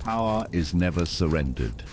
Power is never surrendered.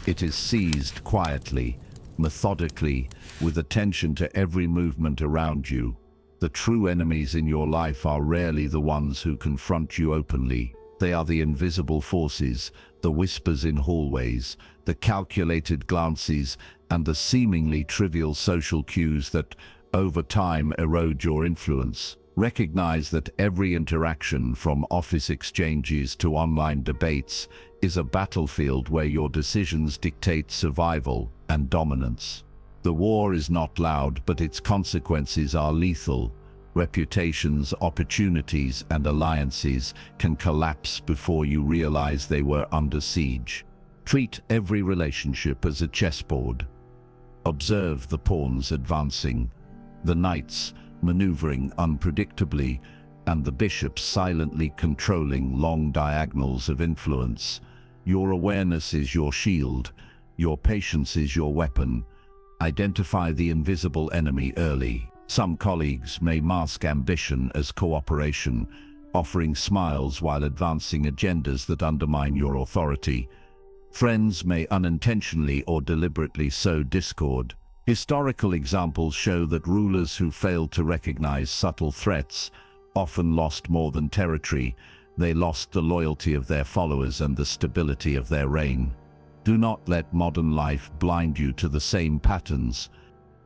It is seized quietly, methodically, with attention to every movement around you. The true enemies in your life are rarely the ones who confront you openly. They are the invisible forces, the whispers in hallways, the calculated glances, and the seemingly trivial social cues that, over time, erode your influence. Recognize that every interaction, from office exchanges to online debates, is a battlefield where your decisions dictate survival and dominance. The war is not loud, but its consequences are lethal. Reputations, opportunities, and alliances can collapse before you realize they were under siege. Treat every relationship as a chessboard. Observe the pawns advancing, the knights maneuvering unpredictably, and the bishops silently controlling long diagonals of influence. Your awareness is your shield. Your patience is your weapon. Identify the invisible enemy early. Some colleagues may mask ambition as cooperation, offering smiles while advancing agendas that undermine your authority. Friends may unintentionally or deliberately sow discord. Historical examples show that rulers who failed to recognize subtle threats often lost more than territory. They lost the loyalty of their followers and the stability of their reign. Do not let modern life blind you to the same patterns.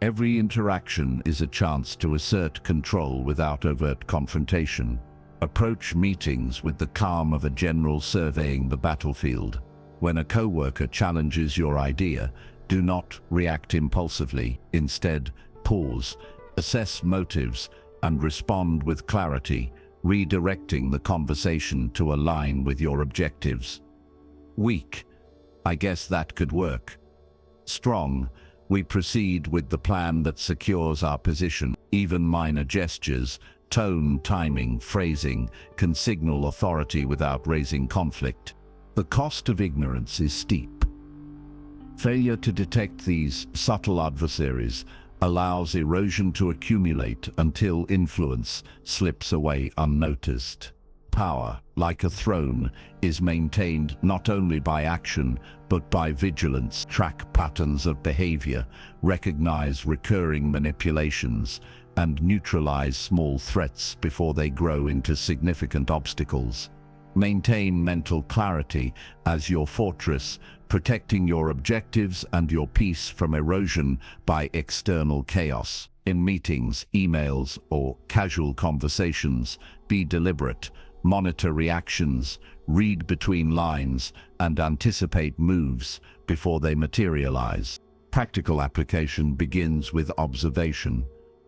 Every interaction is a chance to assert control without overt confrontation. Approach meetings with the calm of a general surveying the battlefield. When a coworker challenges your idea, do not react impulsively. Instead, pause, assess motives, and respond with clarity, redirecting the conversation to align with your objectives. Weak. I guess that could work. Strong. We proceed with the plan that secures our position. Even minor gestures, tone, timing, phrasing, can signal authority without raising conflict. The cost of ignorance is steep. Failure to detect these subtle adversaries allows erosion to accumulate until influence slips away unnoticed. Power, like a throne, is maintained not only by action but by vigilance. Track patterns of behavior, recognize recurring manipulations, and neutralize small threats before they grow into significant obstacles. Maintain mental clarity as your fortress, protecting your objectives and your peace from erosion by external chaos. In meetings, emails, or casual conversations, be deliberate. Monitor reactions, read between lines, and anticipate moves before they materialize. Practical application begins with observation.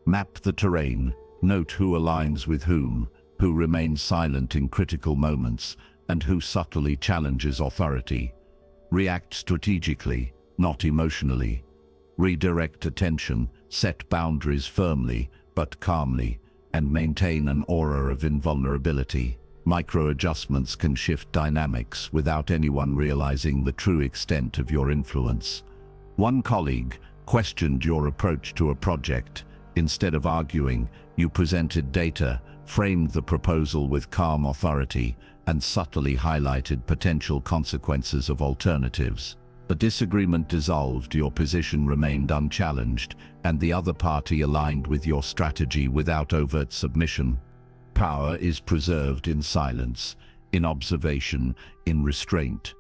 Map the terrain, note who aligns with whom, who remains silent in critical moments, and who subtly challenges authority. React strategically, not emotionally. Redirect attention, set boundaries firmly but calmly, and maintain an aura of invulnerability. Micro-adjustments can shift dynamics without anyone realizing the true extent of your influence. One colleague questioned your approach to a project. Instead of arguing, you presented data, framed the proposal with calm authority, and subtly highlighted potential consequences of alternatives. The disagreement dissolved, your position remained unchallenged, and the other party aligned with your strategy without overt submission. Power is preserved in silence, in observation, in restraint.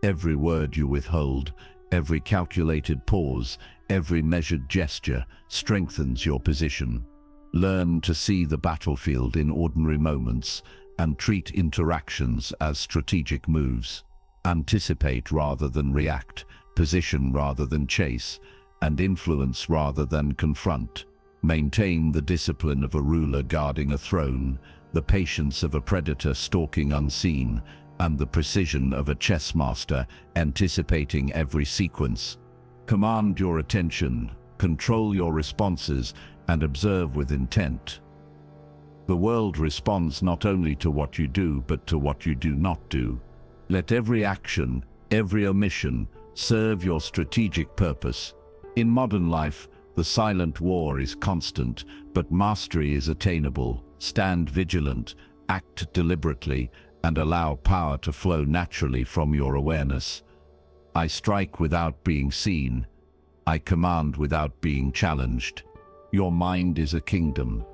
Every word you withhold, every calculated pause, every measured gesture strengthens your position. Learn to see the battlefield in ordinary moments and treat interactions as strategic moves. Anticipate rather than react, position rather than chase, and influence rather than confront. Maintain the discipline of a ruler guarding a throne, the patience of a predator stalking unseen, and the precision of a chess master anticipating every sequence. Command your attention, control your responses, and observe with intent. The world responds not only to what you do, but to what you do not do. Let every action, every omission, serve your strategic purpose. In modern life, the silent war is constant, but mastery is attainable. Stand vigilant, act deliberately, and allow power to flow naturally from your awareness. I strike without being seen. I command without being challenged. Your mind is a kingdom,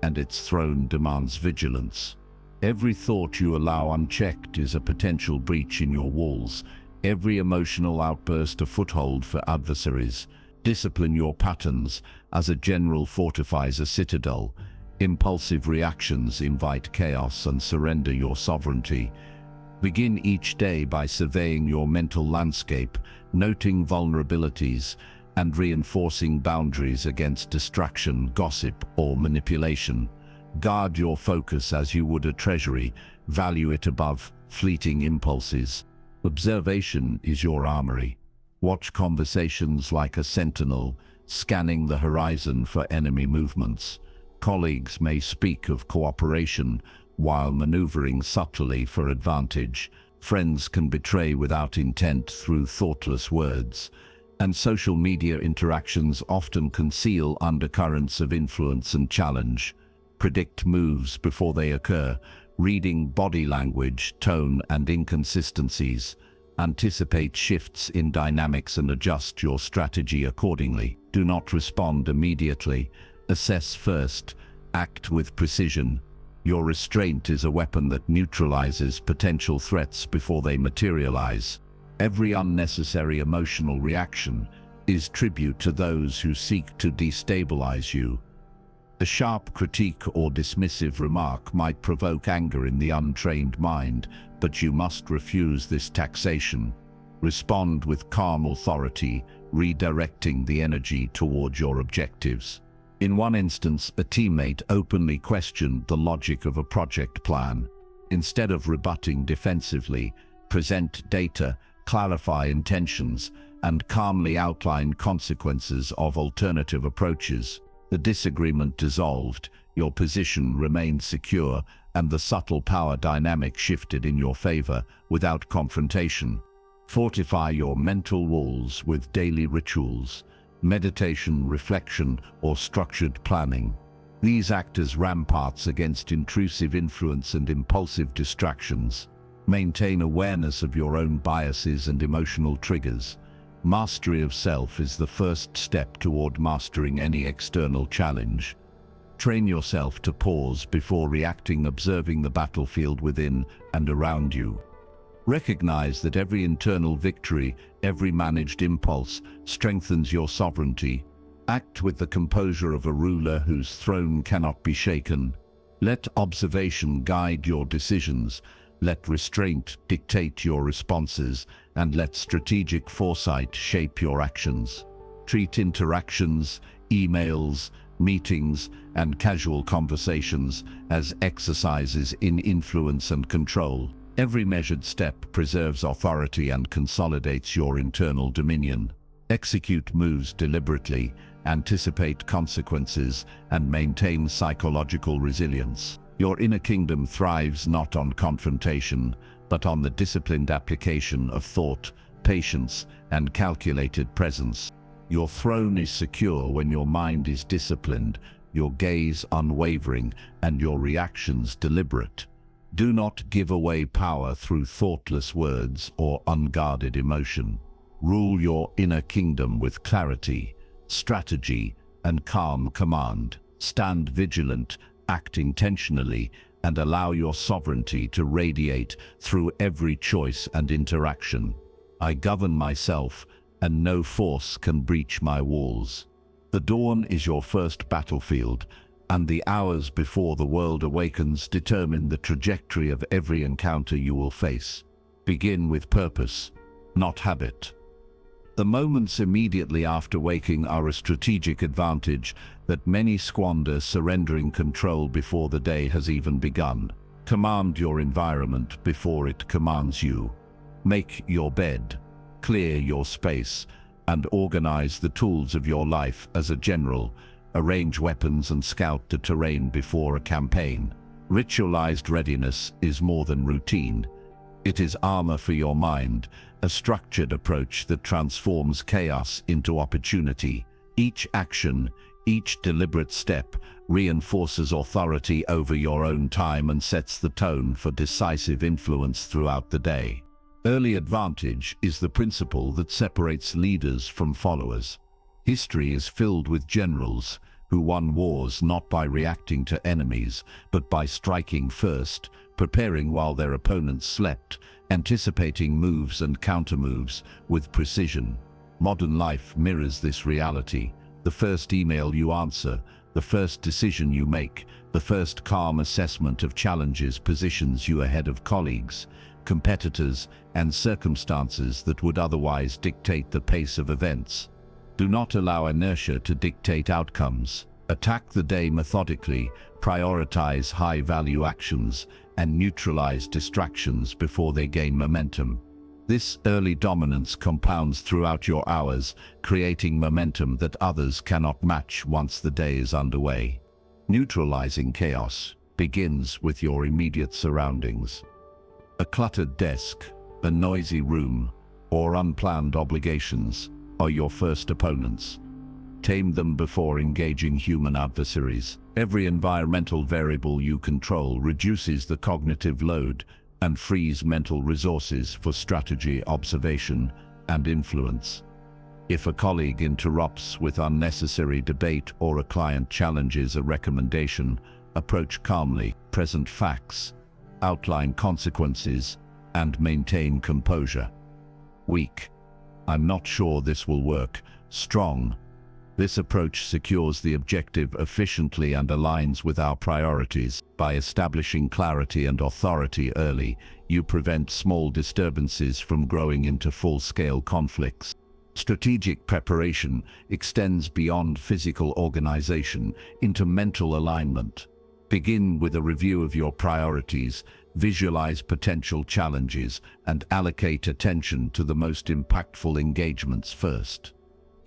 and its throne demands vigilance. Every thought you allow unchecked is a potential breach in your walls. Every emotional outburst a foothold for adversaries. Discipline your patterns as a general fortifies a citadel. Impulsive reactions invite chaos and surrender your sovereignty. Begin each day by surveying your mental landscape, noting vulnerabilities, and reinforcing boundaries against distraction, gossip, or manipulation. Guard your focus as you would a treasury. Value it above fleeting impulses. Observation is your armory. Watch conversations like a sentinel, scanning the horizon for enemy movements. Colleagues may speak of cooperation while maneuvering subtly for advantage. Friends can betray without intent through thoughtless words. And social media interactions often conceal undercurrents of influence and challenge. Predict moves before they occur, reading body language, tone, and inconsistencies. Anticipate shifts in dynamics and adjust your strategy accordingly. Do not respond immediately. Assess first. Act with precision. Your restraint is a weapon that neutralizes potential threats before they materialize. Every unnecessary emotional reaction is tribute to those who seek to destabilize you. A sharp critique or dismissive remark might provoke anger in the untrained mind, but you must refuse this taxation. Respond with calm authority, redirecting the energy toward your objectives. In one instance, a teammate openly questioned the logic of a project plan. Instead of rebutting defensively, present data, clarify intentions, and calmly outline consequences of alternative approaches. The disagreement dissolved, your position remained secure, and the subtle power dynamic shifted in your favor without confrontation. Fortify your mental walls with daily rituals, meditation, reflection, or structured planning. These act as ramparts against intrusive influence and impulsive distractions. Maintain awareness of your own biases and emotional triggers. Mastery of self is the first step toward mastering any external challenge. Train yourself to pause before reacting, observing the battlefield within and around you. Recognize that every internal victory, every managed impulse, strengthens your sovereignty. Act with the composure of a ruler whose throne cannot be shaken. Let observation guide your decisions. Let restraint dictate your responses, and let strategic foresight shape your actions. Treat interactions, emails, meetings, and casual conversations as exercises in influence and control. Every measured step preserves authority and consolidates your internal dominion. Execute moves deliberately, anticipate consequences, and maintain psychological resilience. Your inner kingdom thrives not on confrontation, but on the disciplined application of thought, patience, and calculated presence. Your throne is secure when your mind is disciplined, your gaze unwavering, and your reactions deliberate. Do not give away power through thoughtless words or unguarded emotion. Rule your inner kingdom with clarity, strategy, and calm command. Stand vigilant, act intentionally, and allow your sovereignty to radiate through every choice and interaction. I govern myself, and no force can breach my walls. The dawn is your first battlefield, and the hours before the world awakens determine the trajectory of every encounter you will face. Begin with purpose, not habit. The moments immediately after waking are a strategic advantage that many squander, surrendering control before the day has even begun. Command your environment before it commands you. Make your bed, clear your space, and organize the tools of your life as a general. Arrange weapons and scout the terrain before a campaign. Ritualized readiness is more than routine. It is armor for your mind, a structured approach that transforms chaos into opportunity. Each action, Each deliberate step reinforces authority over your own time and sets the tone for decisive influence throughout the day. Early advantage is the principle that separates leaders from followers. History is filled with generals who won wars not by reacting to enemies, but by striking first, preparing while their opponents slept, anticipating moves and countermoves with precision. Modern life mirrors this reality. The first email you answer, the first decision you make, the first calm assessment of challenges positions you ahead of colleagues, competitors, and circumstances that would otherwise dictate the pace of events. Do not allow inertia to dictate outcomes. Attack the day methodically, prioritize high-value actions, and neutralize distractions before they gain momentum. This early dominance compounds throughout your hours, creating momentum that others cannot match once the day is underway. Neutralizing chaos begins with your immediate surroundings. A cluttered desk, a noisy room, or unplanned obligations are your first opponents. Tame them before engaging human adversaries. Every environmental variable you control reduces the cognitive load and frees mental resources for strategy, observation, and influence. If a colleague interrupts with unnecessary debate or a client challenges a recommendation, approach calmly, present facts, outline consequences, and maintain composure. Weak. I'm not sure this will work. Strong. This approach secures the objective efficiently and aligns with our priorities. By establishing clarity and authority early, you prevent small disturbances from growing into full-scale conflicts. Strategic preparation extends beyond physical organization into mental alignment. Begin with a review of your priorities, visualize potential challenges, and allocate attention to the most impactful engagements first.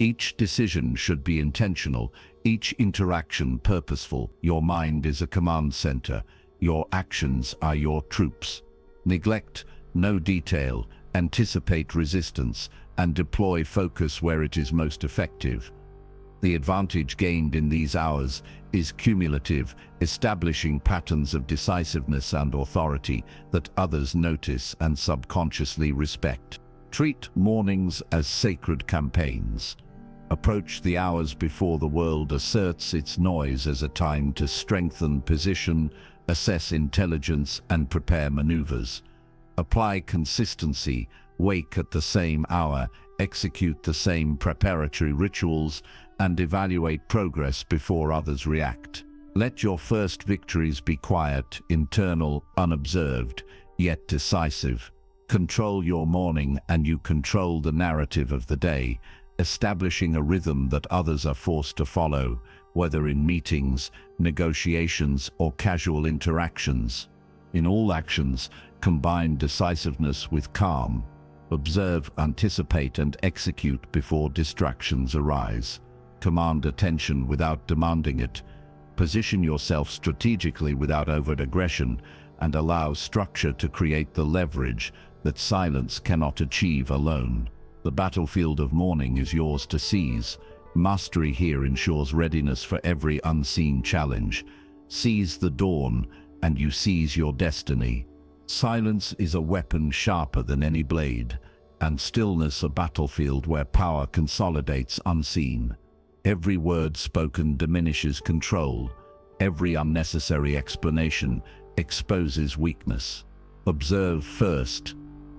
Each decision should be intentional, each interaction purposeful. Your mind is a command center. Your actions are your troops. Neglect no detail, anticipate resistance, and deploy focus where it is most effective. The advantage gained in these hours is cumulative, establishing patterns of decisiveness and authority that others notice and subconsciously respect. Treat mornings as sacred campaigns. Approach the hours before the world asserts its noise as a time to strengthen position, assess intelligence, and prepare maneuvers. Apply consistency, wake at the same hour, execute the same preparatory rituals, and evaluate progress before others react. Let your first victories be quiet, internal, unobserved, yet decisive. Control your morning and you control the narrative of the day, establishing a rhythm that others are forced to follow, whether in meetings, negotiations, or casual interactions. In all actions, combine decisiveness with calm. Observe, anticipate, and execute before distractions arise. Command attention without demanding it. Position yourself strategically without overt aggression, and allow structure to create the leverage that silence cannot achieve alone. The battlefield of morning is yours to seize. Mastery here ensures readiness for every unseen challenge. Seize the dawn, and you seize your destiny. Silence is a weapon sharper than any blade, and stillness a battlefield where power consolidates unseen. Every word spoken diminishes control. Every unnecessary explanation exposes weakness. Observe first,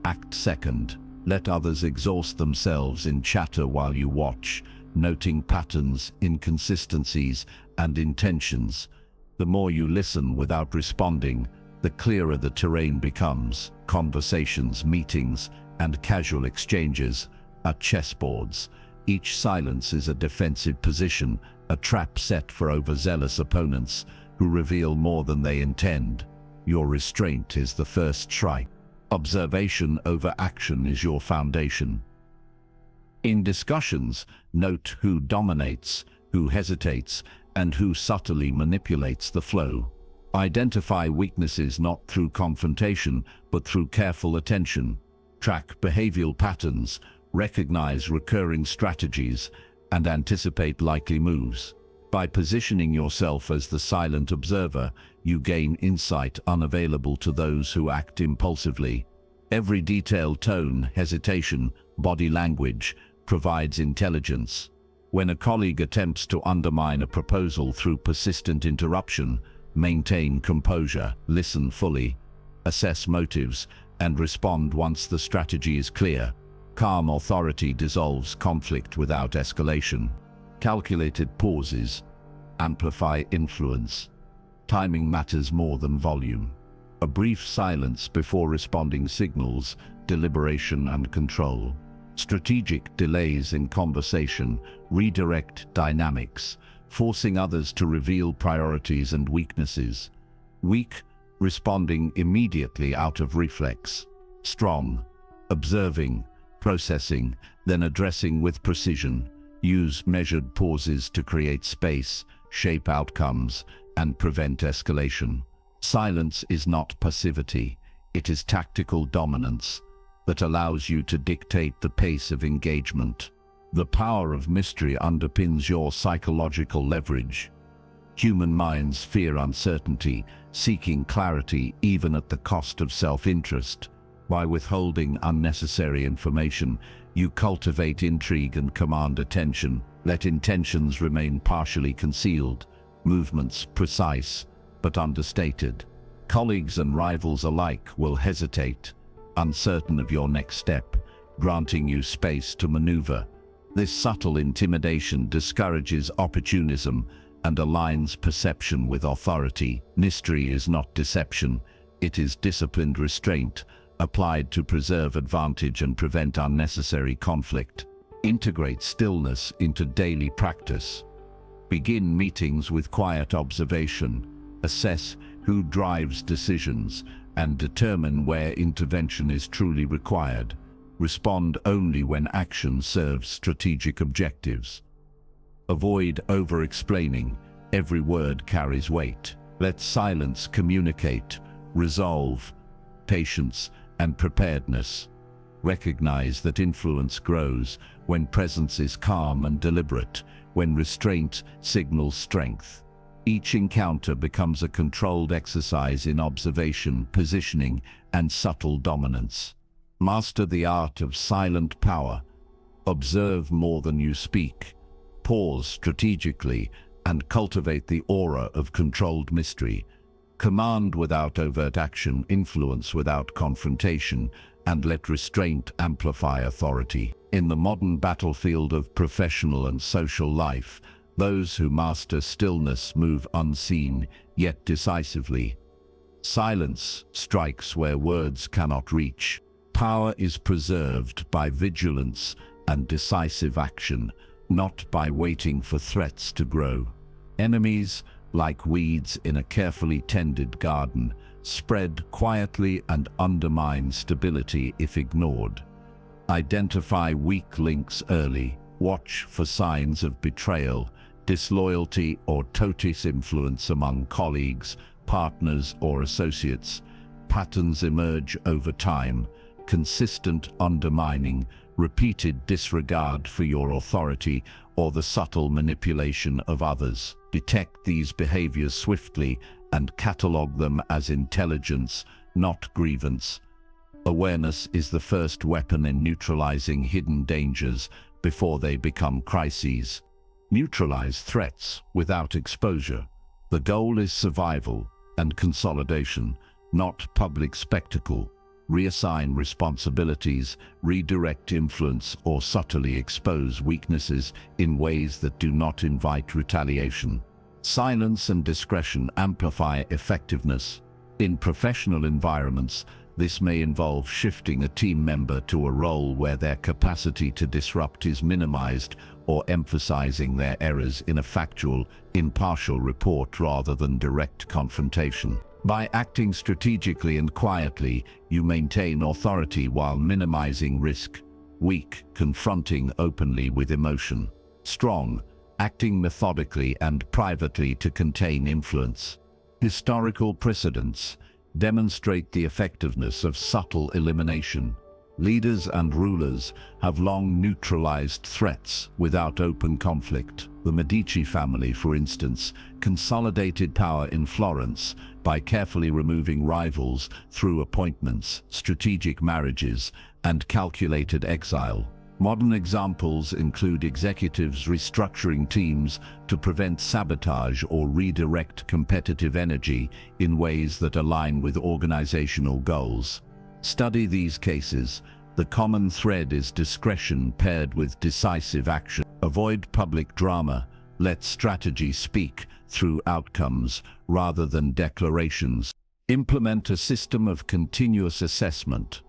act second. Let others exhaust themselves in chatter while you watch, noting patterns, inconsistencies, and intentions. The more you listen without responding, the clearer the terrain becomes. Conversations, meetings, and casual exchanges are chessboards. Each silence is a defensive position, a trap set for overzealous opponents who reveal more than they intend. Your restraint is the first strike. Observation over action is your foundation. In discussions, note who dominates, who hesitates, and who subtly manipulates the flow. Identify weaknesses not through confrontation, but through careful attention. Track behavioral patterns, recognize recurring strategies, and anticipate likely moves. By positioning yourself as the silent observer, you gain insight unavailable to those who act impulsively. Every detailed tone, hesitation, body language provides intelligence. When a colleague attempts to undermine a proposal through persistent interruption, maintain composure, listen fully, assess motives, and respond once the strategy is clear. Calm authority dissolves conflict without escalation. Calculated pauses amplify influence. Timing matters more than volume. A brief silence before responding signals deliberation and control. Strategic delays in conversation redirect dynamics, forcing others to reveal priorities and weaknesses. Weak, responding immediately out of reflex. Strong, observing, processing, then addressing with precision. Use measured pauses to create space, shape outcomes, and prevent escalation. Silence is not passivity, it is tactical dominance that allows you to dictate the pace of engagement. The power of mystery underpins your psychological leverage. Human minds fear uncertainty, seeking clarity even at the cost of self-interest. By withholding unnecessary information, you cultivate intrigue and command attention. Let intentions remain partially concealed, movements precise but understated. Colleagues and rivals alike will hesitate, uncertain of your next step, granting you space to maneuver. This subtle intimidation discourages opportunism and aligns perception with authority. Mystery is not deception, it is disciplined restraint, applied to preserve advantage and prevent unnecessary conflict. Integrate stillness into daily practice. Begin meetings with quiet observation. Assess who drives decisions and determine where intervention is truly required. Respond only when action serves strategic objectives. Avoid over-explaining. Every word carries weight. Let silence communicate, resolve, patience, and preparedness. Recognize that influence grows when presence is calm and deliberate, when restraint signals strength. Each encounter becomes a controlled exercise in observation, positioning, and subtle dominance. Master the art of silent power. Observe more than you speak. Pause strategically and cultivate the aura of controlled mystery. Command without overt action, influence without confrontation, and let restraint amplify authority. In the modern battlefield of professional and social life, those who master stillness move unseen, yet decisively. Silence strikes where words cannot reach. Power is preserved by vigilance and decisive action, not by waiting for threats to grow. Enemies, like weeds in a carefully tended garden, spread quietly and undermine stability if ignored. Identify weak links early. Watch for signs of betrayal, disloyalty, or totis influence among colleagues, partners, or associates. Patterns emerge over time: consistent undermining, repeated disregard for your authority, or the subtle manipulation of others. Detect these behaviors swiftly and catalog them as intelligence, not grievance. Awareness is the first weapon in neutralizing hidden dangers before they become crises. Neutralize threats without exposure. The goal is survival and consolidation, not public spectacle. Reassign responsibilities, redirect influence, or subtly expose weaknesses in ways that do not invite retaliation. Silence and discretion amplify effectiveness. In professional environments, this may involve shifting a team member to a role where their capacity to disrupt is minimized, or emphasizing their errors in a factual, impartial report rather than direct confrontation. By acting strategically and quietly, you maintain authority while minimizing risk. Weak, confronting openly with emotion. Strong, acting methodically and privately to contain influence. Historical precedents demonstrate the effectiveness of subtle elimination. Leaders and rulers have long neutralized threats without open conflict. The Medici family, for instance, consolidated power in Florence by carefully removing rivals through appointments, strategic marriages, and calculated exile. Modern examples include executives restructuring teams to prevent sabotage or redirect competitive energy in ways that align with organizational goals. Study these cases. The common thread is discretion paired with decisive action. Avoid public drama. Let strategy speak through outcomes rather than declarations. Implement a system of continuous assessment.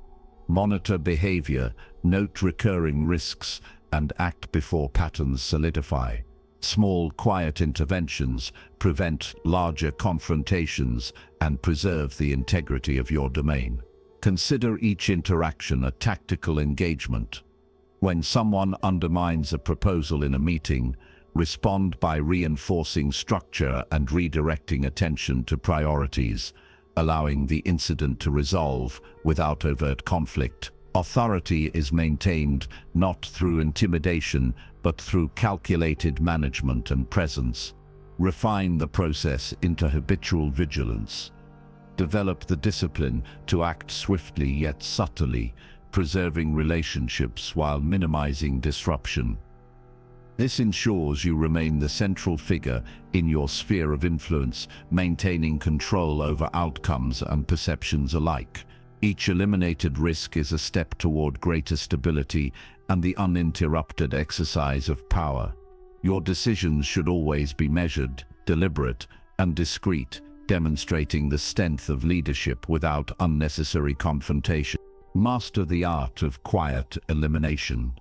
Monitor behavior, note recurring risks, and act before patterns solidify. Small, quiet interventions prevent larger confrontations and preserve the integrity of your domain. Consider each interaction a tactical engagement. When someone undermines a proposal in a meeting, respond by reinforcing structure and redirecting attention to priorities, allowing the incident to resolve without overt conflict. Authority is maintained not through intimidation, but through calculated management and presence. Refine the process into habitual vigilance. Develop the discipline to act swiftly yet subtly, preserving relationships while minimizing disruption. This ensures you remain the central figure in your sphere of influence, maintaining control over outcomes and perceptions alike. Each eliminated risk is a step toward greater stability and the uninterrupted exercise of power. Your decisions should always be measured, deliberate, and discreet, demonstrating the strength of leadership without unnecessary confrontation. Master the art of quiet elimination.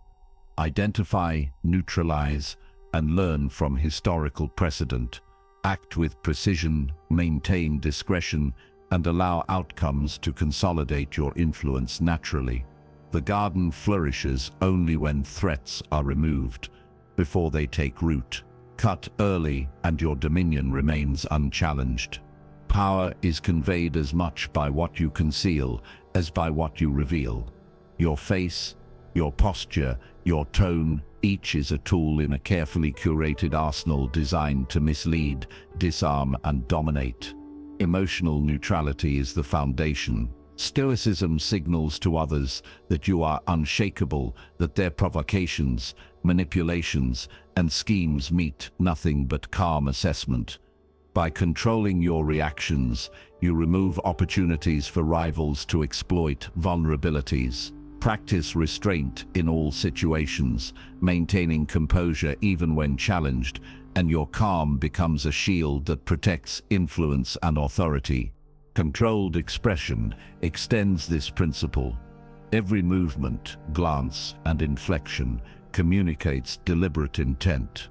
Identify, neutralize, and learn from historical precedent. Act with precision, maintain discretion, and allow outcomes to consolidate your influence naturally. The garden flourishes only when threats are removed, before they take root. Cut early and your dominion remains unchallenged. Power is conveyed as much by what you conceal as by what you reveal. Your face, your posture, your tone, each is a tool in a carefully curated arsenal designed to mislead, disarm, and dominate. Emotional neutrality is the foundation. Stoicism signals to others that you are unshakable, that their provocations, manipulations, and schemes meet nothing but calm assessment. By controlling your reactions, you remove opportunities for rivals to exploit vulnerabilities. Practice restraint in all situations, maintaining composure even when challenged, and your calm becomes a shield that protects influence and authority. Controlled expression extends this principle. Every movement, glance, and inflection communicates deliberate intent.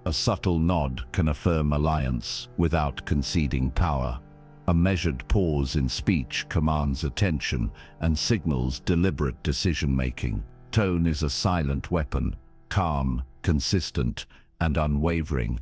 A subtle nod can affirm alliance without conceding power. A measured pause in speech commands attention and signals deliberate decision-making. Tone is a silent weapon, calm, consistent, and unwavering.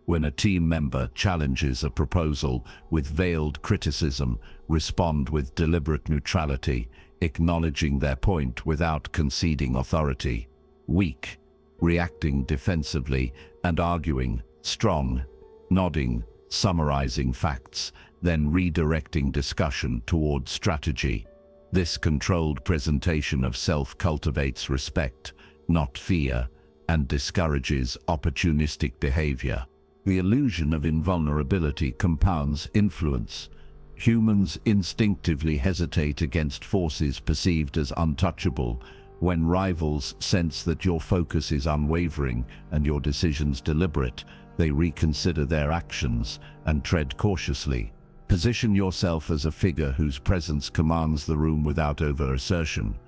When a team member challenges a proposal with veiled criticism, respond with deliberate neutrality, acknowledging their point without conceding authority. Weak, reacting defensively and arguing. Strong, nodding, summarizing facts, then redirecting discussion toward strategy. This controlled presentation of self cultivates respect, not fear, and discourages opportunistic behavior. The illusion of invulnerability compounds influence. Humans instinctively hesitate against forces perceived as untouchable. When rivals sense that your focus is unwavering and your decisions deliberate, they reconsider their actions and tread cautiously. Position yourself as a figure whose presence commands the room without over-assertion.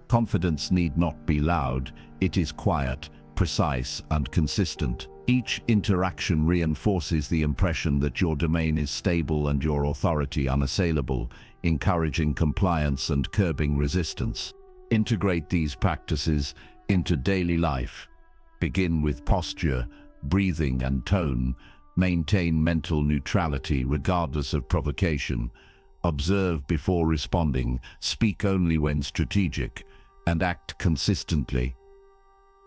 Confidence need not be loud, it is quiet, precise, and consistent. Each interaction reinforces the impression that your domain is stable and your authority unassailable, encouraging compliance and curbing resistance. Integrate these practices into daily life. Begin with posture, breathing, and tone. Maintain mental neutrality regardless of provocation. Observe before responding, speak only when strategic, and act consistently.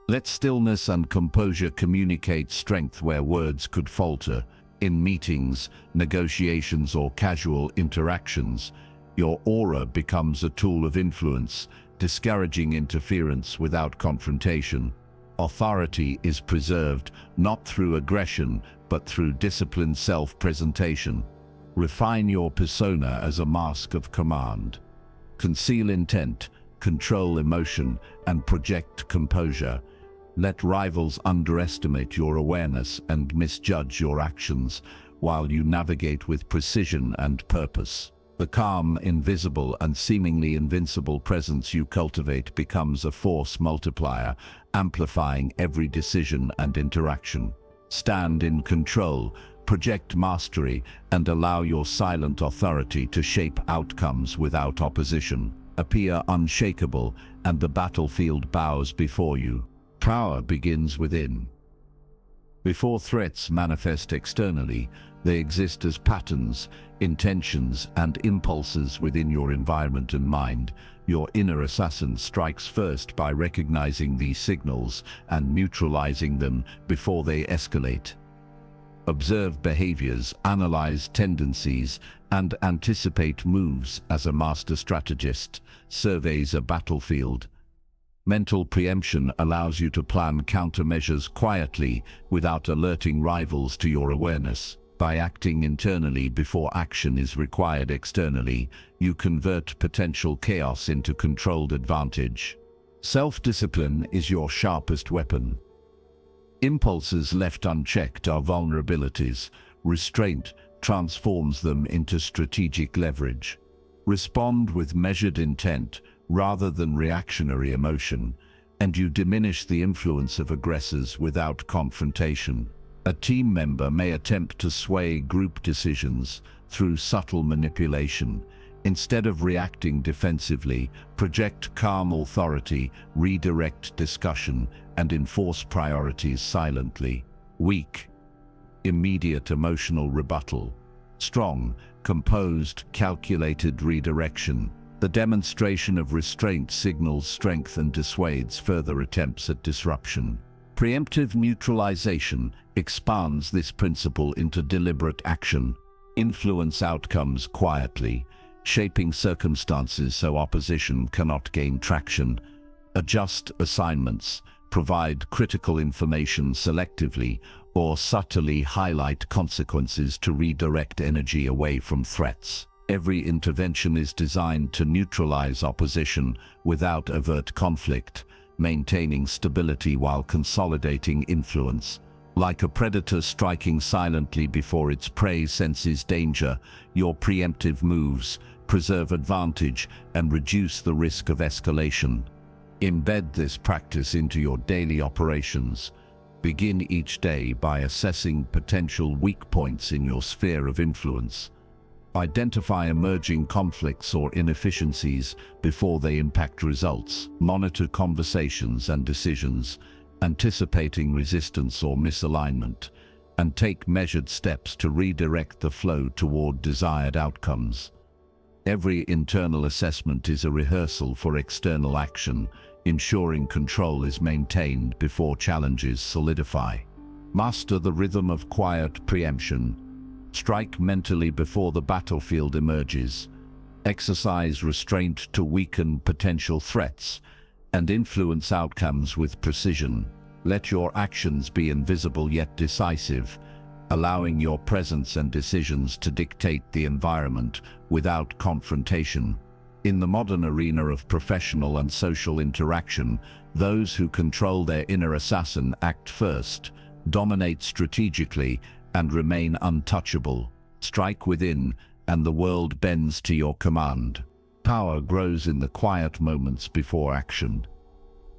Let stillness and composure communicate strength where words could falter. In meetings, negotiations, or casual interactions, your aura becomes a tool of influence, discouraging interference without confrontation. Authority is preserved not through aggression, but through disciplined self-presentation. Refine your persona as a mask of command. Conceal intent, control emotion, and project composure. Let rivals underestimate your awareness and misjudge your actions, while you navigate with precision and purpose. The calm, invisible, and seemingly invincible presence you cultivate becomes a force multiplier, amplifying every decision and interaction. Stand in control, project mastery, and allow your silent authority to shape outcomes without opposition. Appear unshakable, and the battlefield bows before you. Power begins within. Before threats manifest externally, they exist as patterns, intentions, and impulses within your environment and mind. Your inner assassin strikes first by recognizing these signals and neutralizing them before they escalate. Observe behaviors, analyze tendencies, and anticipate moves as a master strategist surveys a battlefield. Mental preemption allows you to plan countermeasures quietly without alerting rivals to your awareness. By acting internally before action is required externally, you convert potential chaos into controlled advantage. Self-discipline is your sharpest weapon. Impulses left unchecked are vulnerabilities. Restraint transforms them into strategic leverage. Respond with measured intent rather than reactionary emotion, and you diminish the influence of aggressors without confrontation. A team member may attempt to sway group decisions through subtle manipulation. Instead of reacting defensively, project calm authority, redirect discussion, and enforce priorities silently. Weak, immediate emotional rebuttal. Strong, composed, calculated redirection. The demonstration of restraint signals strength and dissuades further attempts at disruption. Preemptive neutralization expands this principle into deliberate action. Influence outcomes quietly, shaping circumstances so opposition cannot gain traction. Adjust assignments, provide critical information selectively, or subtly highlight consequences to redirect energy away from threats. Every intervention is designed to neutralize opposition without overt conflict, maintaining stability while consolidating influence. Like a predator striking silently before its prey senses danger, your preemptive moves preserve advantage and reduce the risk of escalation. Embed this practice into your daily operations. Begin each day by assessing potential weak points in your sphere of influence. Identify emerging conflicts or inefficiencies before they impact results. Monitor conversations and decisions, anticipating resistance or misalignment, and take measured steps to redirect the flow toward desired outcomes. Every internal assessment is a rehearsal for external action, ensuring control is maintained before challenges solidify. Master the rhythm of quiet preemption. Strike mentally before the battlefield emerges. Exercise restraint to weaken potential threats, and influence outcomes with precision. Let your actions be invisible yet decisive, allowing your presence and decisions to dictate the environment without confrontation. In the modern arena of professional and social interaction, those who control their inner assassin act first, dominate strategically, and remain untouchable. Strike within, and the world bends to your command. Power grows in the quiet moments before action.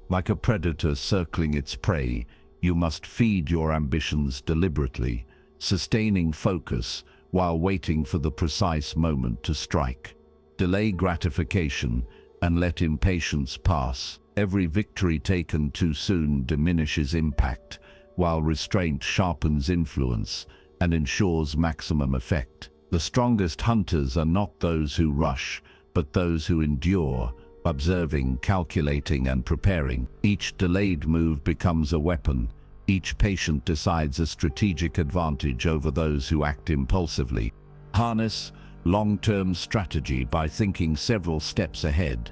Like a predator circling its prey, you must feed your ambitions deliberately, sustaining focus while waiting for the precise moment to strike. Delay gratification and let impatience pass. Every victory taken too soon diminishes impact, while restraint sharpens influence and ensures maximum effect. The strongest hunters are not those who rush, but those who endure, observing, calculating, and preparing. Each delayed move becomes a weapon. Each patient decides a strategic advantage over those who act impulsively. Harness long-term strategy by thinking several steps ahead.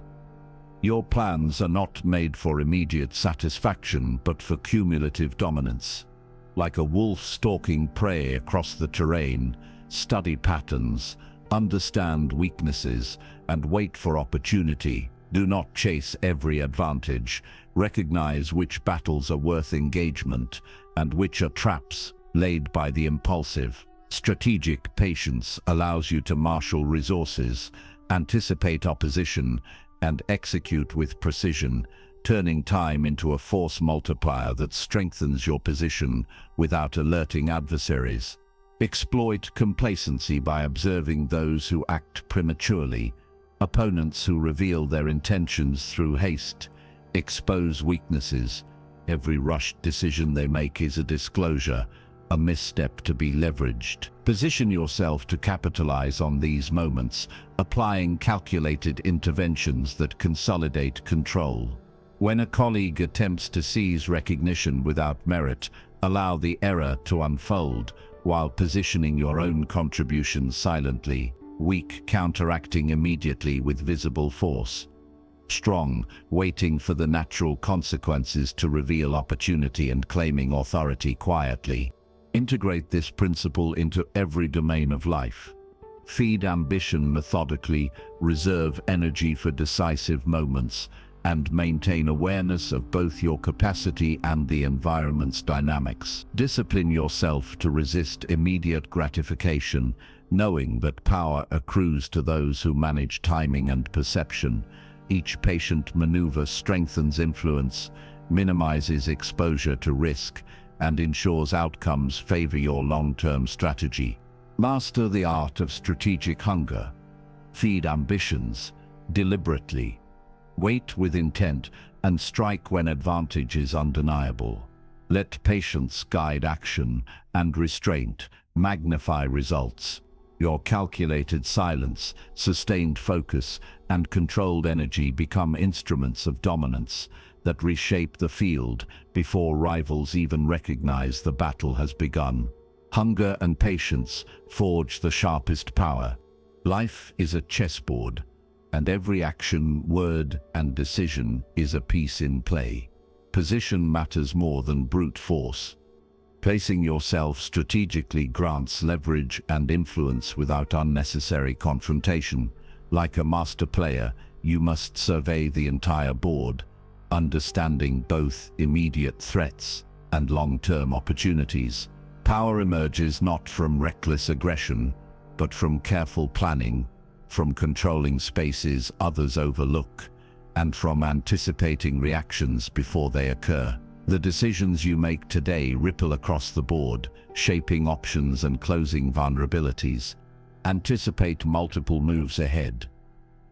Your plans are not made for immediate satisfaction, but for cumulative dominance. Like a wolf stalking prey across the terrain, study patterns, understand weaknesses, and wait for opportunity. Do not chase every advantage. Recognize which battles are worth engagement and which are traps laid by the impulsive. Strategic patience allows you to marshal resources, anticipate opposition, and execute with precision, turning time into a force multiplier that strengthens your position without alerting adversaries. Exploit complacency by observing those who act prematurely. Opponents who reveal their intentions through haste expose weaknesses. Every rushed decision they make is a disclosure, a misstep to be leveraged. Position yourself to capitalize on these moments, applying calculated interventions that consolidate control. When a colleague attempts to seize recognition without merit, allow the error to unfold while positioning your own contribution silently. Weak, counteracting immediately with visible force. Strong, waiting for the natural consequences to reveal opportunity and claiming authority quietly. Integrate this principle into every domain of life. Feed ambition methodically, reserve energy for decisive moments, and maintain awareness of both your capacity and the environment's dynamics. Discipline yourself to resist immediate gratification, knowing that power accrues to those who manage timing and perception. Each patient maneuver strengthens influence, minimizes exposure to risk, and ensures outcomes favor your long-term strategy. Master the art of strategic hunger. Feed ambitions deliberately. Wait with intent and strike when advantage is undeniable. Let patience guide action and restraint magnify results. Your calculated silence, sustained focus, and controlled energy become instruments of dominance that reshape the field before rivals even recognize the battle has begun. Hunger and patience forge the sharpest power. Life is a chessboard, and every action, word, and decision is a piece in play. Position matters more than brute force. Placing yourself strategically grants leverage and influence without unnecessary confrontation. Like a master player, you must survey the entire board, understanding both immediate threats and long-term opportunities. Power emerges not from reckless aggression, but from careful planning, from controlling spaces others overlook, and from anticipating reactions before they occur. The decisions you make today ripple across the board, shaping options and closing vulnerabilities. Anticipate multiple moves ahead.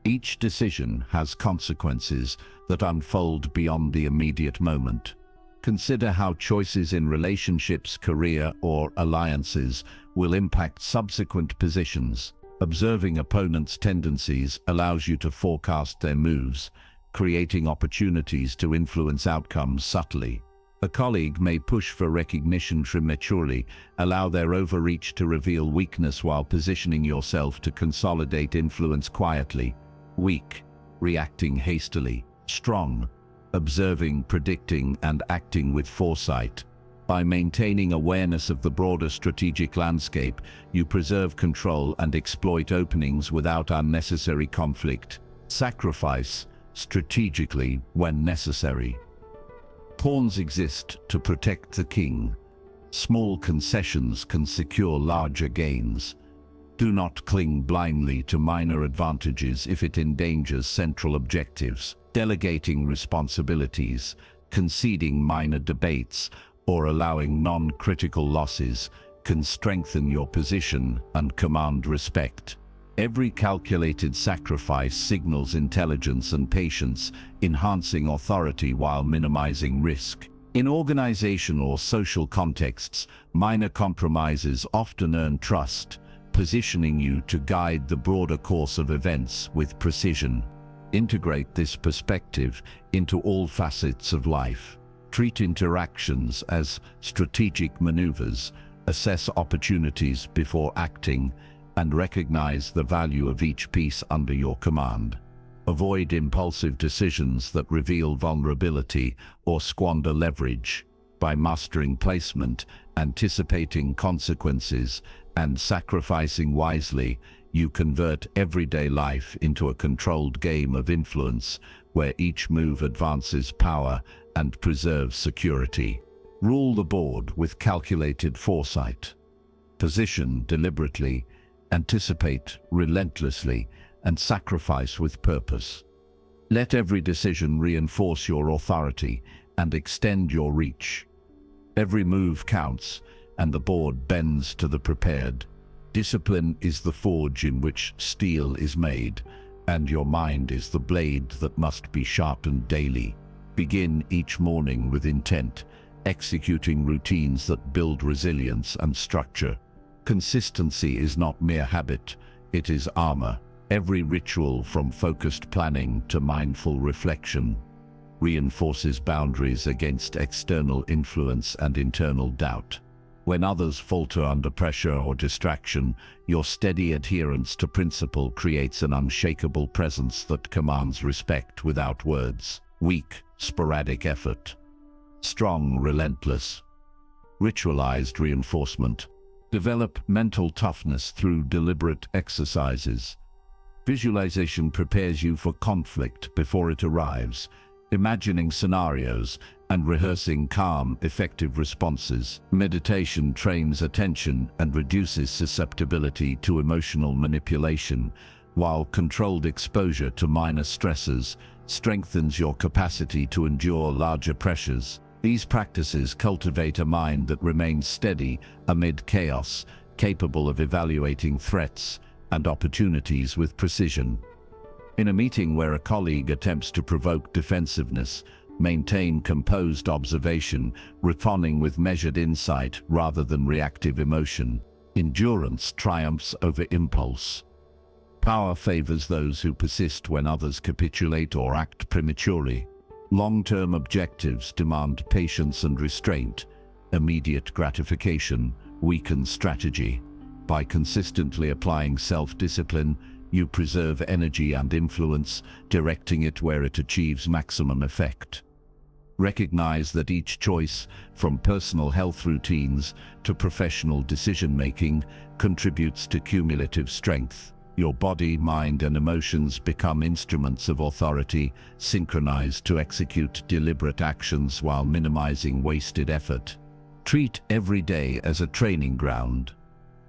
Each decision has consequences that unfold beyond the immediate moment. Consider how choices in relationships, career, or alliances will impact subsequent positions. Observing opponents' tendencies allows you to forecast their moves, creating opportunities to influence outcomes subtly. A colleague may push for recognition prematurely, allow their overreach to reveal weakness while positioning yourself to consolidate influence quietly. Weak, reacting hastily. Strong, observing, predicting, and acting with foresight. By maintaining awareness of the broader strategic landscape, you preserve control and exploit openings without unnecessary conflict. Sacrifice strategically when necessary. Pawns exist to protect the king. Small concessions can secure larger gains. Do not cling blindly to minor advantages if it endangers central objectives. Delegating responsibilities, conceding minor debates, or allowing non-critical losses can strengthen your position and command respect. Every calculated sacrifice signals intelligence and patience, enhancing authority while minimizing risk. In organizational or social contexts, minor compromises often earn trust, positioning you to guide the broader course of events with precision. Integrate this perspective into all facets of life. Treat interactions as strategic maneuvers, assess opportunities before acting, and recognize the value of each piece under your command. Avoid impulsive decisions that reveal vulnerability or squander leverage. By mastering placement, anticipating consequences, and sacrificing wisely, you convert everyday life into a controlled game of influence where each move advances power and preserves security. Rule the board with calculated foresight. Position deliberately, anticipate relentlessly, and sacrifice with purpose. Let every decision reinforce your authority and extend your reach. Every move counts, and the board bends to the prepared. Discipline is the forge in which steel is made, and your mind is the blade that must be sharpened daily. Begin each morning with intent, executing routines that build resilience and structure. Consistency is not mere habit, it is armor. Every ritual, from focused planning to mindful reflection, reinforces boundaries against external influence and internal doubt. When others falter under pressure or distraction, your steady adherence to principle creates an unshakable presence that commands respect without words. Weak, sporadic effort. Strong, relentless. Ritualized reinforcement. Develop mental toughness through deliberate exercises. Visualization prepares you for conflict before it arrives, imagining scenarios and rehearsing calm, effective responses. Meditation trains attention and reduces susceptibility to emotional manipulation, while controlled exposure to minor stresses strengthens your capacity to endure larger pressures. These practices cultivate a mind that remains steady amid chaos, capable of evaluating threats and opportunities with precision. In a meeting where a colleague attempts to provoke defensiveness, maintain composed observation, responding with measured insight rather than reactive emotion. Endurance triumphs over impulse. Power favors those who persist when others capitulate or act prematurely. Long-term objectives demand patience and restraint. Immediate gratification weakens strategy. By consistently applying self-discipline, you preserve energy and influence, directing it where it achieves maximum effect. Recognize that each choice, from personal health routines to professional decision-making, contributes to cumulative strength. Your body, mind, and emotions become instruments of authority, synchronized to execute deliberate actions while minimizing wasted effort. Treat every day as a training ground.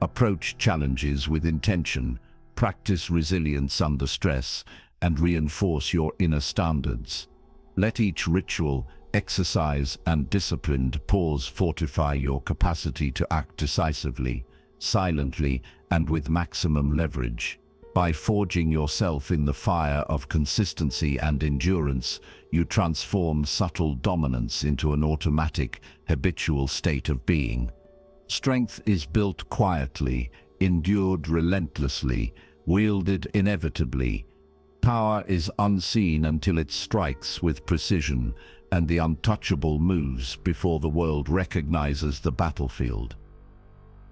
Approach challenges with intention, practice resilience under stress, and reinforce your inner standards. Let each ritual, exercise, and disciplined pause fortify your capacity to act decisively, silently, and with maximum leverage. By forging yourself in the fire of consistency and endurance, you transform subtle dominance into an automatic, habitual state of being. Strength is built quietly, endured relentlessly, wielded inevitably. Power is unseen until it strikes with precision, and the untouchable moves before the world recognizes the battlefield.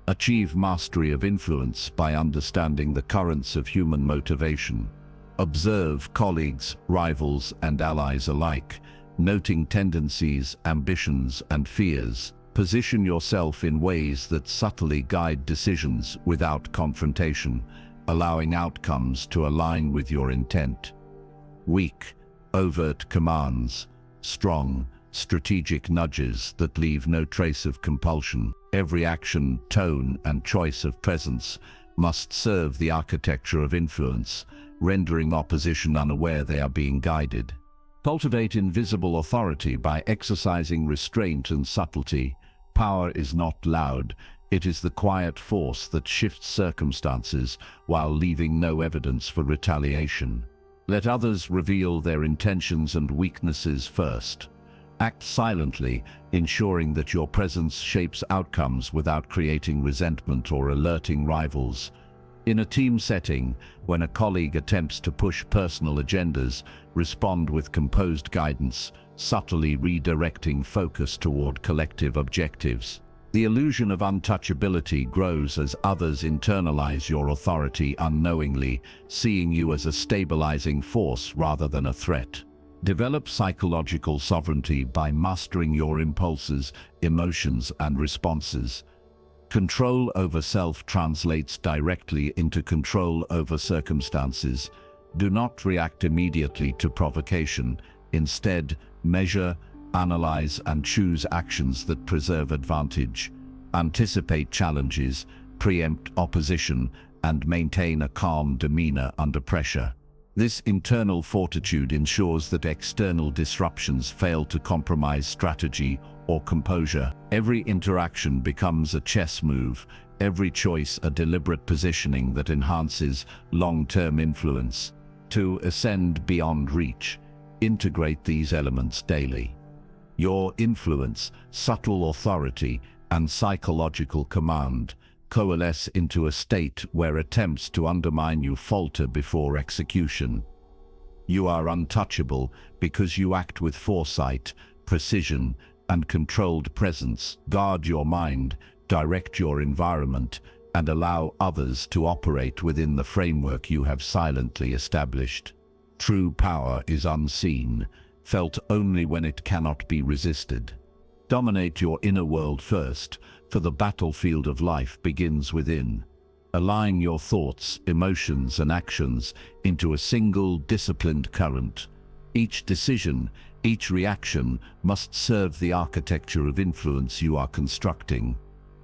Achieve mastery of influence by understanding the currents of human motivation. Observe colleagues, rivals, and allies alike, noting tendencies, ambitions, and fears. Position yourself in ways that subtly guide decisions without confrontation, allowing outcomes to align with your intent. Weak, overt commands. Strong, strategic nudges that leave no trace of compulsion. Every action, tone, and choice of presence must serve the architecture of influence, rendering opposition unaware they are being guided. Cultivate invisible authority by exercising restraint and subtlety. Power is not loud, it is the quiet force that shifts circumstances while leaving no evidence for retaliation. Let others reveal their intentions and weaknesses first. Act silently, ensuring that your presence shapes outcomes without creating resentment or alerting rivals. In a team setting, when a colleague attempts to push personal agendas, respond with composed guidance, subtly redirecting focus toward collective objectives. The illusion of untouchability grows as others internalize your authority unknowingly, seeing you as a stabilizing force rather than a threat. Develop psychological sovereignty by mastering your impulses, emotions, and responses. Control over self translates directly into control over circumstances. Do not react immediately to provocation. Instead, measure, analyze, and choose actions that preserve advantage. Anticipate challenges, preempt opposition, and maintain a calm demeanor under pressure. This internal fortitude ensures that external disruptions fail to compromise strategy or composure. Every interaction becomes a chess move, every choice a deliberate positioning that enhances long-term influence. To ascend beyond reach, integrate these elements daily. Your influence, subtle authority, and psychological command coalesce into a state where attempts to undermine you falter before execution. You are untouchable because you act with foresight, precision, and controlled presence. Guard your mind, direct your environment, and allow others to operate within the framework you have silently established. True power is unseen, felt only when it cannot be resisted. Dominate your inner world first, for the battlefield of life begins within. Align your thoughts, emotions, and actions into a single disciplined current. Each decision, each reaction must serve the architecture of influence you are constructing.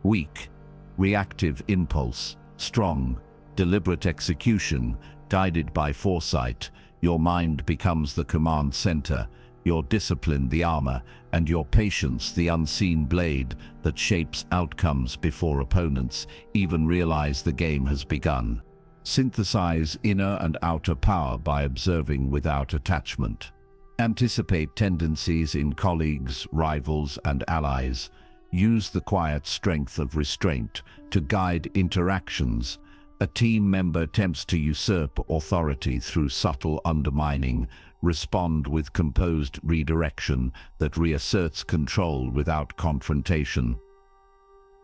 Weak, reactive impulse. Strong, deliberate execution, guided by foresight. Your mind becomes the command center, your discipline the armor, and your patience the unseen blade that shapes outcomes before opponents even realize the game has begun. Synthesize inner and outer power by observing without attachment. Anticipate tendencies in colleagues, rivals, and allies. Use the quiet strength of restraint to guide interactions. A team member attempts to usurp authority through subtle undermining. Respond with composed redirection that reasserts control without confrontation.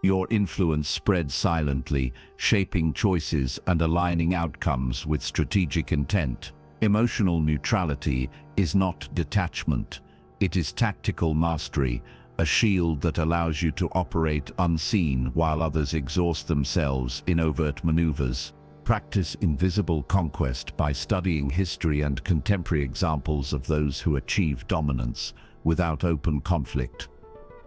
Your influence spreads silently, shaping choices and aligning outcomes with strategic intent. Emotional neutrality is not detachment. It is tactical mastery, a shield that allows you to operate unseen while others exhaust themselves in overt maneuvers. Practice invisible conquest by studying history and contemporary examples of those who achieve dominance without open conflict.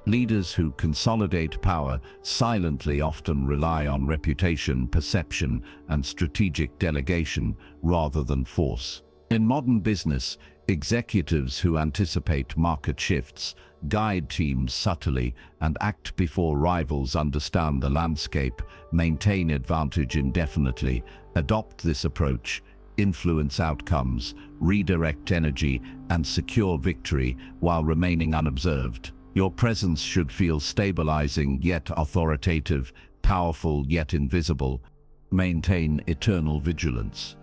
Leaders who consolidate power silently often rely on reputation, perception, and strategic delegation rather than force. In modern business, executives who anticipate market shifts, guide teams subtly, and act before rivals understand the landscape, maintain advantage indefinitely. Adopt this approach, influence outcomes, redirect energy, and secure victory while remaining unobserved. Your presence should feel stabilizing yet authoritative, powerful yet invisible. Maintain eternal vigilance.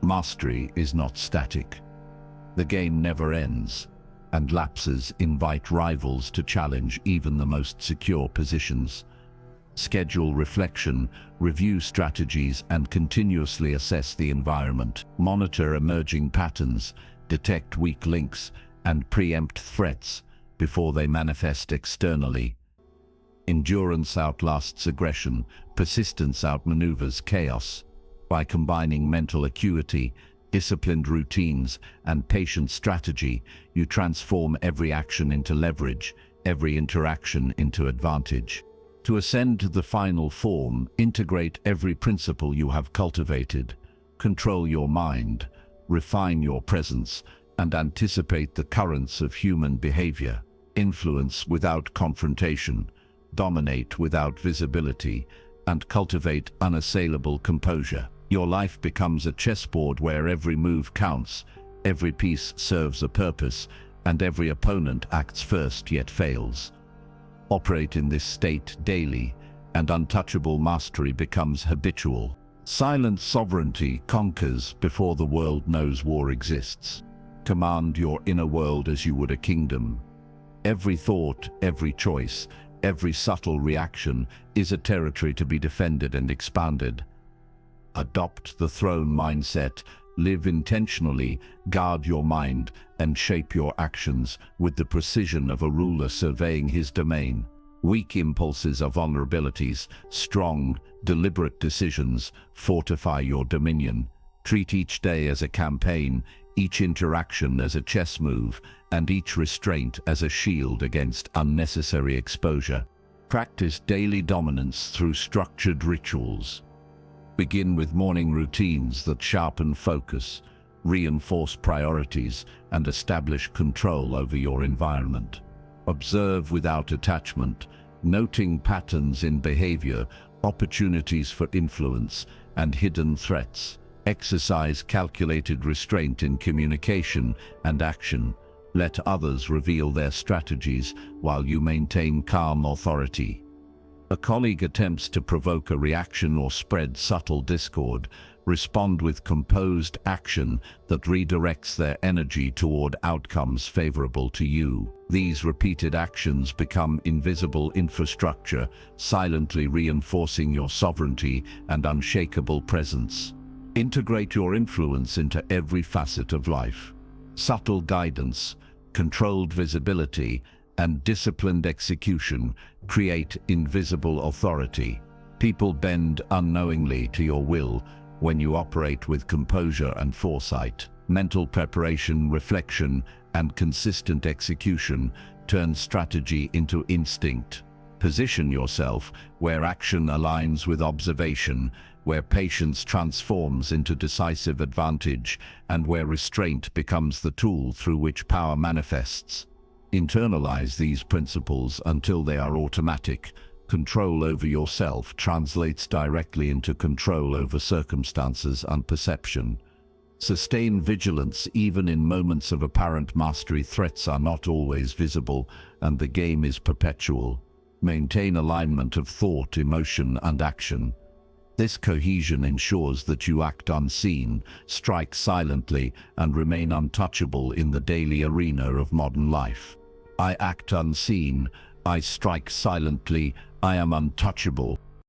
Mastery is not static. The game never ends, and lapses invite rivals to challenge even the most secure positions. Schedule reflection, review strategies, and continuously assess the environment. Monitor emerging patterns, detect weak links, and preempt threats before they manifest externally. Endurance outlasts aggression, persistence outmaneuvers chaos. By combining mental acuity, disciplined routines, and patient strategy, you transform every action into leverage, every interaction into advantage. To ascend to the final form, integrate every principle you have cultivated. Control your mind, refine your presence, and anticipate the currents of human behavior. Influence without confrontation, dominate without visibility, and cultivate unassailable composure. Your life becomes a chessboard where every move counts, every piece serves a purpose, and every opponent acts first yet fails. Operate in this state daily, and untouchable mastery becomes habitual. Silent sovereignty conquers before the world knows war exists. Command your inner world as you would a kingdom. Every thought, every choice, every subtle reaction is a territory to be defended and expanded. Adopt the throne mindset, live intentionally, guard your mind, and shape your actions with the precision of a ruler surveying his domain. Weak impulses are vulnerabilities, strong, deliberate decisions fortify your dominion. Treat each day as a campaign, each interaction as a chess move, and each restraint as a shield against unnecessary exposure. Practice daily dominance through structured rituals. Begin with morning routines that sharpen focus, reinforce priorities, and establish control over your environment. Observe without attachment, noting patterns in behavior, opportunities for influence, and hidden threats. Exercise calculated restraint in communication and action. Let others reveal their strategies while you maintain calm authority. A colleague attempts to provoke a reaction or spread subtle discord. Respond with composed action that redirects their energy toward outcomes favorable to you. These repeated actions become invisible infrastructure, silently reinforcing your sovereignty and unshakable presence. Integrate your influence into every facet of life. Subtle guidance, controlled visibility, and disciplined execution create invisible authority. People bend unknowingly to your will when you operate with composure and foresight. Mental preparation, reflection, and consistent execution turn strategy into instinct. Position yourself where action aligns with observation, where patience transforms into decisive advantage, and where restraint becomes the tool through which power manifests. Internalize these principles until they are automatic. Control over yourself translates directly into control over circumstances and perception. Sustain vigilance even in moments of apparent mastery. Threats are not always visible, and the game is perpetual. Maintain alignment of thought, emotion, and action. This cohesion ensures that you act unseen, strike silently, and remain untouchable in the daily arena of modern life. I act unseen, I strike silently, I am untouchable.